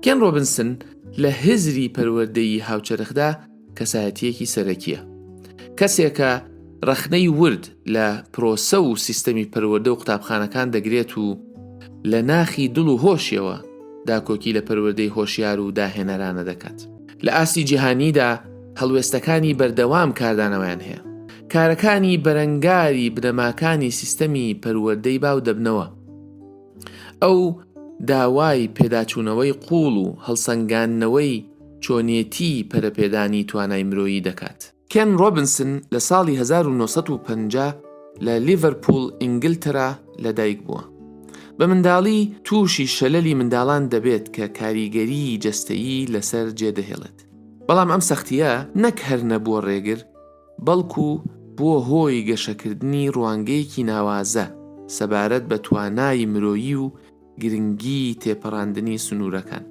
کێن ڕۆبنسن لە هزری پەروەردەیی هاوچەرخدا کەسایەتیەکی سەرەکیە، کەسێکە ڕەخنەی ورد لە پرۆسە و سیستەمی پەروەردە و قوتابخانەکان دەگرێت و لە ناخی دڵ و هۆشیەوە داکۆکی لە پەروەردەی هۆشیار و داهێنەرانە دەکات. لە ئاستی جیهانیدا هەڵوێستەکانی بەردەوام کاردانەوەیان هەیە، کارەکانی بەرەنگاری بنەماکانی سیستەمی پەروەردەی باو دەبنەوە. ئەو داوای پێداچوونەوەی قوڵ و هەڵسەنگاندنەوەی چۆنیەتی پەرەپێدانی توانای مرۆیی دەکات. کێن ڕۆبنسن لە ساڵی 1950 لە لیڤەرپوڵ ئینگلترا لەدایک بووە. بە منداڵی تووشی شەلەلی منداڵان دەبێت کە کاریگەری جەستەیی لەسەر جێدەهێڵێت. بەڵام ئەم سەختیە نەک هەر نەبووە ڕێگر، بەڵکو بووە هۆی گەشەکردنی ڕوانگەیەکی ناوازە سەبارەت بە توانای مرۆیی و گرنگی تێپەڕاندنی سنوورەکان.